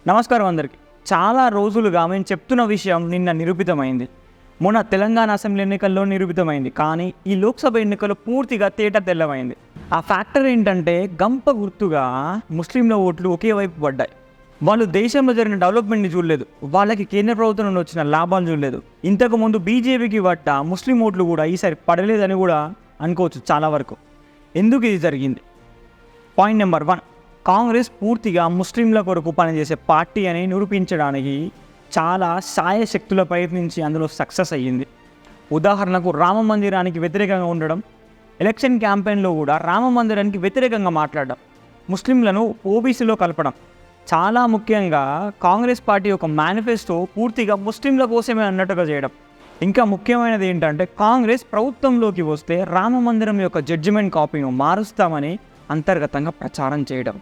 నమస్కారం అందరికీ. చాలా రోజులుగా మేము చెప్తున్న విషయం నిన్న నిరూపితమైంది. మొన్న తెలంగాణ అసెంబ్లీ ఎన్నికల్లో నిరూపితమైంది. కానీ ఈ లోక్సభ ఎన్నికల్లో పూర్తిగా తేట తెల్లమైంది. ఆ ఫ్యాక్టర్ ఏంటంటే గంప గుర్తుగా ముస్లింల ఓట్లు ఒకే వైపు పడ్డాయి. వాళ్ళు దేశంలో జరిగిన డెవలప్మెంట్ని చూడలేదు, వాళ్ళకి కేంద్ర ప్రభుత్వం నుండి వచ్చిన లాభాలు చూడలేదు. ఇంతకుముందు బీజేపీకి పడ్డ ముస్లిం ఓట్లు కూడా ఈసారి పడలేదని కూడా అనుకోవచ్చు చాలా వరకు. ఎందుకు ఇది జరిగింది? పాయింట్ నెంబర్ 1, కాంగ్రెస్ పూర్తిగా ముస్లింల కొరకు పనిచేసే పార్టీ అని నిరూపించడానికి చాలా శాయశక్తుల ప్రయత్నించి అందులో సక్సెస్ అయ్యింది. ఉదాహరణకు రామ మందిరానికి వ్యతిరేకంగా ఉండడం, ఎలక్షన్ క్యాంపెయిన్లో కూడా రామ మందిరానికి వ్యతిరేకంగా మాట్లాడడం, ముస్లింలను ఓబీసీలో కలపడం, చాలా ముఖ్యంగా కాంగ్రెస్ పార్టీ యొక్క మేనిఫెస్టో పూర్తిగా ముస్లింల కోసమే అన్నట్టుగా చేయడం. ఇంకా ముఖ్యమైనది ఏంటంటే కాంగ్రెస్ ప్రభుత్వంలోకి వస్తే రామ మందిరం యొక్క జడ్జిమెంట్ కాపీను మారుస్తామని అంతర్గతంగా ప్రచారం చేయడం.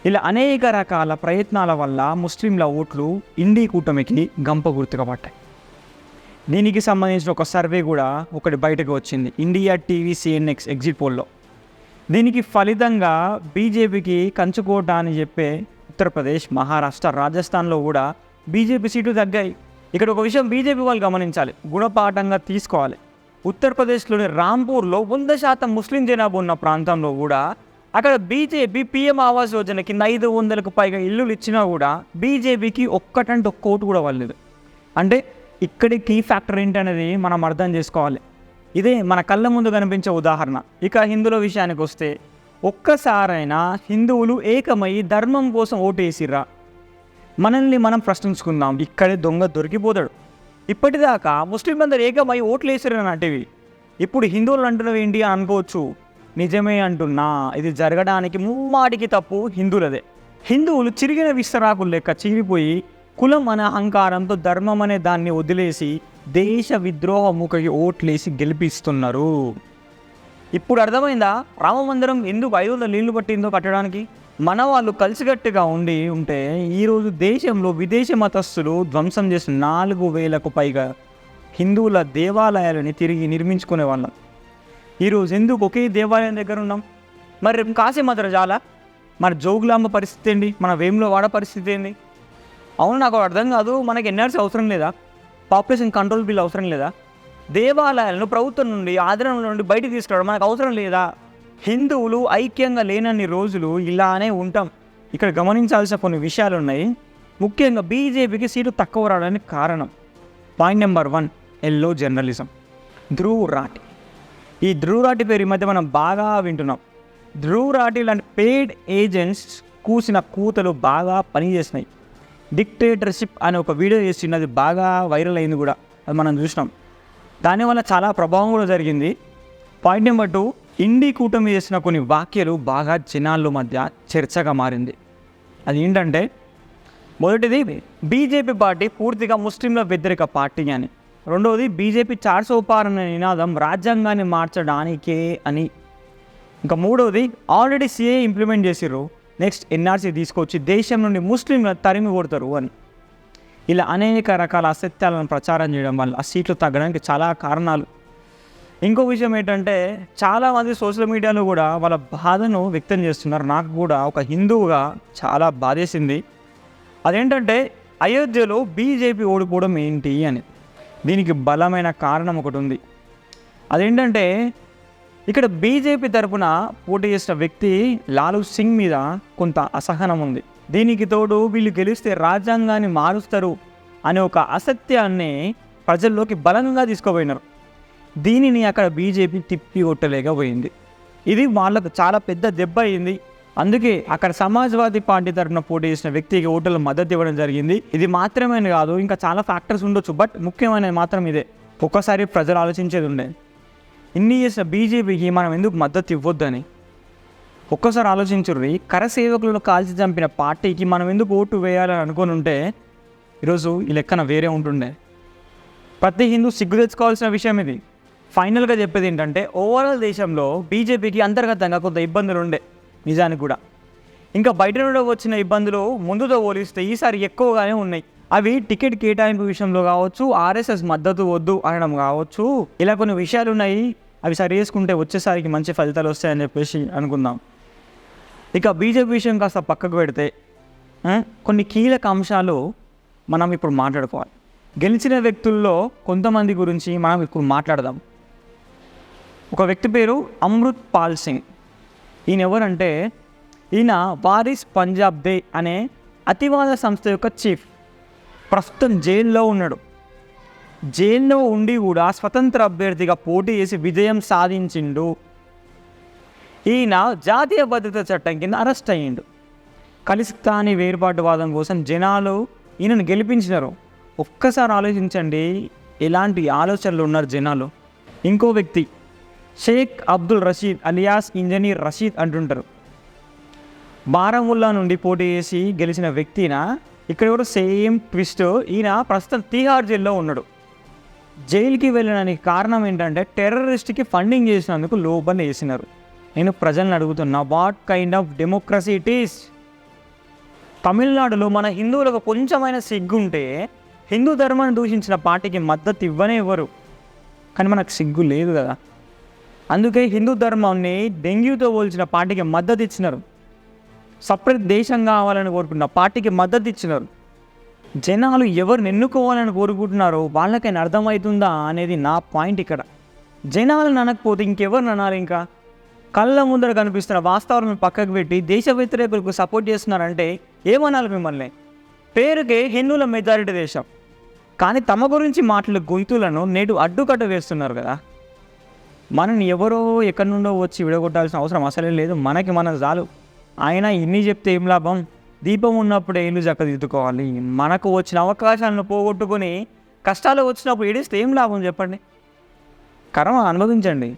ఇలా అనేక రకాల ప్రయత్నాల వల్ల ముస్లింల ఓట్లు ఇండి కూటమికి గంప గుర్తుగా పట్టాయి. దీనికి సంబంధించిన ఒక సర్వే కూడా ఒకటి బయటకు వచ్చింది, ఇండియా టీవీ సిఎన్ఎక్స్ ఎగ్జిట్ పోల్లో. దీనికి ఫలితంగా బీజేపీకి కంచుకోట అని చెప్పే ఉత్తరప్రదేశ్, మహారాష్ట్ర, రాజస్థాన్లో కూడా బీజేపీ సీట్లు తగ్గాయి. ఇక్కడ ఒక విషయం బీజేపీ వాళ్ళు గమనించాలి, గుణపాఠంగా తీసుకోవాలి. ఉత్తరప్రదేశ్లోని రాంపూర్లో 100% ముస్లిం జనాభా ఉన్న ప్రాంతంలో కూడా అక్కడ బీజేపీ పీఎం ఆవాస్ యోజన కింద 500కు పైగా ఇల్లులు ఇచ్చినా కూడా బీజేపీకి ఒక్క ఓటు కూడా వాళ్ళలేదు. అంటే ఇక్కడి కీ ఫ్యాక్టర్ ఏంటనేది మనం అర్థం చేసుకోవాలి. ఇదే మన కళ్ళ ముందు కనిపించే ఉదాహరణ. ఇక హిందువుల విషయానికి వస్తే ఒక్కసారైనా హిందువులు ఏకమై ధర్మం కోసం ఓటేసిర్రా? మనల్ని మనం ప్రశ్నించుకుందాం. ఇక్కడే దొంగ దొరికిపోతాడు. ఇప్పటిదాకా ముస్లింలందరూ ఏకమై ఓట్లు వేసిరని అంటేవి, ఇప్పుడు హిందువులు అంటున్నవి ఏంటి అని అనుకోవచ్చు. నిజమే అంటున్నా, ఇది జరగడానికి ముమ్మాటికి తప్పు హిందువులదే. హిందువులు చిరిగిన విస్తరాకులు లెక్క చీరిపోయి కులం అనే అహంకారంతో ధర్మం అనే దాన్ని వదిలేసి దేశ విద్రోహ ముఖకి ఓట్లేసి గెలిపిస్తున్నారు. ఇప్పుడు అర్థమైందా రామ మందిరం ఎందుకు 500 నీళ్లు పట్టిందో కట్టడానికి? మన వాళ్ళు కలిసికట్టుగా ఉంటే ఈరోజు దేశంలో విదేశీ మతస్థులు ధ్వంసం చేసిన 4000కు పైగా హిందువుల దేవాలయాలని తిరిగి నిర్మించుకునే వాళ్ళం. ఈరోజు ఎందుకు ఒకే దేవాలయం దగ్గర ఉన్నాం? మరి రేపు కాశీమాత్రం చాలా, మరి జోగులాంబ పరిస్థితి ఏంటి? మన వేములవాడ పరిస్థితి ఏంటి? అవును, నాకు అర్థం కాదు. మనకి ఎన్ఆర్సీ అవసరం లేదా? పాపులేషన్ కంట్రోల్ బిల్ అవసరం లేదా? దేవాలయాలను ప్రభుత్వం నుండి ఆధరణ నుండి బయటికి తీసుకురావడం మనకు అవసరం లేదా? హిందువులు ఐక్యంగా లేనన్ని రోజులు ఇలానే ఉంటాం. ఇక్కడ గమనించాల్సిన కొన్ని విషయాలు ఉన్నాయి. ముఖ్యంగా బీజేపీకి సీట్లు తక్కువ రావడానికి కారణం point number 1, yellow journalism. Dhruv Rathee. ఈ ధ్రువ్ రాఠీ పేరు ఈ మధ్య మనం బాగా వింటున్నాం. ధ్రువ్ రాఠీ లాంటి పెయిడ్ ఏజెంట్స్ కూసిన కూతలు బాగా పనిచేసినాయి. డిక్టేటర్షిప్ అనే ఒక వీడియో చేస్తున్నది బాగా వైరల్ అయింది కూడా, అది మనం చూసినాం. దానివల్ల చాలా ప్రభావం కూడా జరిగింది. పాయింట్ నెంబర్ 2, ఇండి కూటమి చేసిన కొన్ని వ్యాఖ్యలు బాగా జనాల మధ్య చర్చగా మారింది. అది ఏంటంటే, మొదటిది బీజేపీ పార్టీ పూర్తిగా ముస్లింల వ్యతిరేక పార్టీ అని. రెండవది బీజేపీ 400 పార్ అనే నినాదం రాజ్యాంగాన్ని మార్చడానికే అని. ఇంకా మూడవది ఆల్రెడీ సిఏ ఇంప్లిమెంట్ చేసిర్రు, నెక్స్ట్ ఎన్ఆర్సీ తీసుకొచ్చి దేశం నుండి ముస్లింలను తరిమి కొడతారు అని. ఇలా అనేక రకాల అసత్యాలను ప్రచారం చేయడం వల్ల ఆ సీట్లు తగ్గడానికి చాలా కారణాలు. ఇంకో విషయం ఏంటంటే, చాలామంది సోషల్ మీడియాలో కూడా వాళ్ళ బాధను వ్యక్తం చేస్తున్నారు. నాకు కూడా ఒక హిందువుగా చాలా బాధేసింది. అదేంటంటే, అయోధ్యలో బీజేపీ ఓడిపోవడం ఏంటి అని. దీనికి బలమైన కారణం ఒకటి ఉంది. అదేంటంటే, ఇక్కడ బీజేపీ తరఫున పోటీ చేసిన వ్యక్తి లాలూ సింగ్ మీద కొంత అసహనం ఉంది. దీనికి తోడు వీళ్ళు గెలిస్తే రాజ్యాంగాన్ని మారుస్తారు అనే ఒక అసత్యాన్ని ప్రజల్లోకి బలంగా తీసుకుపోయినారు. దీనిని అక్కడ బీజేపీ తిప్పి కొట్టలేకపోయింది. ఇది వాళ్ళకు చాలా పెద్ద దెబ్బ అయింది. అందుకే అక్కడ సమాజ్వాదీ పార్టీ తరఫున పోటీ చేసిన వ్యక్తికి ఓటర్లు మద్దతు ఇవ్వడం జరిగింది. ఇది మాత్రమే కాదు, ఇంకా చాలా ఫ్యాక్టర్స్ ఉండొచ్చు, బట్ ముఖ్యమైనది మాత్రం ఇదే. ఒక్కసారి ప్రజలు ఆలోచించేది ఉండే, ఇన్ని చేసిన బీజేపీకి మనం ఎందుకు మద్దతు ఇవ్వద్దని. ఒక్కసారి ఆలోచించుర్రి, కరసేవకులను కాల్చి చంపిన పార్టీకి మనం ఎందుకు ఓటు వేయాలని అనుకుని ఉంటే ఈరోజు ఈ లెక్కన వేరే ఉంటుండే. ప్రతి హిందూ సిగ్గు తెచ్చుకోవాల్సిన విషయం ఇది. ఫైనల్గా చెప్పేది ఏంటంటే, ఓవరాల్ దేశంలో బీజేపీకి అంతర్గతంగా కొంత ఇబ్బందులు ఉండే నిజానికి కూడా. ఇంకా బయట నుండి వచ్చిన ఇబ్బందులు ముందుతో పోలిస్తే ఈసారి ఎక్కువగానే ఉన్నాయి. అవి టికెట్ కేటాయింపు విషయంలో కావచ్చు, ఆర్ఎస్ఎస్ మద్దతు వద్దు అనడం కావచ్చు, ఇలా కొన్ని విషయాలు ఉన్నాయి. అవి సరి చేసుకుంటే వచ్చేసరికి మంచి ఫలితాలు వస్తాయని చెప్పేసి అనుకుందాం. ఇక బీజేపీ విషయం కాస్త పక్కకు పెడితే కొన్ని కీలక అంశాలు మనం ఇప్పుడు మాట్లాడుకోవాలి. గెలిచిన వ్యక్తుల్లో కొంతమంది గురించి మనం ఇప్పుడు మాట్లాడదాం. ఒక వ్యక్తి పేరు అమృత్ పాల్ సింగ్. ఈయన ఎవరంటే ఈయన వారిస్ పంజాబ్ దే అనే అతివాద సంస్థ యొక్క చీఫ్. ప్రస్తుతం జైల్లో ఉన్నాడు. జైల్లో ఉండి కూడా స్వతంత్ర అభ్యర్థిగా పోటీ చేసి విజయం సాధించిండు. ఈయన జాతీయ భద్రతా చట్టం కింద అరెస్ట్ అయ్యిండు. ఖలిస్తానీ వేర్పాటువాదం కోసం జనాలు ఈయనను గెలిపించినారు. ఒక్కసారి ఆలోచించండి ఎలాంటి ఆలోచనలు ఉన్నారు జనాలు. ఇంకో వ్యక్తి షేక్ అబ్దుల్ రషీద్ అలియాస్ ఇంజనీర్ రషీద్ అంటుంటారు. బారాముల్లా నుండి పోటీ చేసి గెలిచిన వ్యక్తిన ఇక్కడ కూడా సేమ్ ట్విస్ట్. ఈయన ప్రస్తుతం తీహార్ జైల్లో ఉన్నాడు. జైలుకి వెళ్ళడానికి కారణం ఏంటంటే టెర్రరిస్ట్కి ఫండింగ్ చేసినందుకు లోపల వేసినారు. నేను ప్రజలను అడుగుతున్నా, what kind of democracy it is? తమిళనాడులో మన హిందువులకు కొంచెమైన సిగ్గుంటే హిందూ ధర్మాన్ని దూషించిన పార్టీకి మద్దతు ఇవ్వనే ఇవ్వరు. కానీ మనకు సిగ్గు లేదు కదా. అందుకే హిందూ ధర్మాన్ని డెంగ్యూతో పోల్చిన పార్టీకి మద్దతు ఇచ్చినారు. సపరేట్ దేశం కావాలని కోరుకున్న పార్టీకి మద్దతు ఇచ్చినారు. జనాలు ఎవరిని ఎన్నుకోవాలని కోరుకుంటున్నారో వాళ్ళకైనా అర్థమవుతుందా అనేది నా పాయింట్ ఇక్కడ. జనాలను అనకపోతే ఇంకెవరిని అనాలి? ఇంకా కళ్ళ ముందర కనిపిస్తున్న వాస్తవాలను పక్కకు పెట్టి దేశ వ్యతిరేకులకు సపోర్ట్ చేస్తున్నారంటే ఏమనాలి మిమ్మల్ని? పేరుకే హిందువుల మెజారిటీ దేశం, కానీ తమ గురించి మాటలు గొంతులను నేడు అడ్డుకట్ట వేస్తున్నారు కదా. మనని ఎవరో ఎక్కడి నుండో వచ్చి విడగొట్టాల్సిన అవసరం అసలే లేదు. మనకి మన చాలు. ఆయన ఇన్ని చెప్తే ఏం లాభం? దీపం ఉన్నప్పుడే ఇల్లు చక్కదిద్దుకోవాలి. మనకు వచ్చిన అవకాశాలను పోగొట్టుకొని కష్టాలు వచ్చినప్పుడు ఏడిస్తే ఏం లాభం చెప్పండి? కర్మ అనుభవించండి.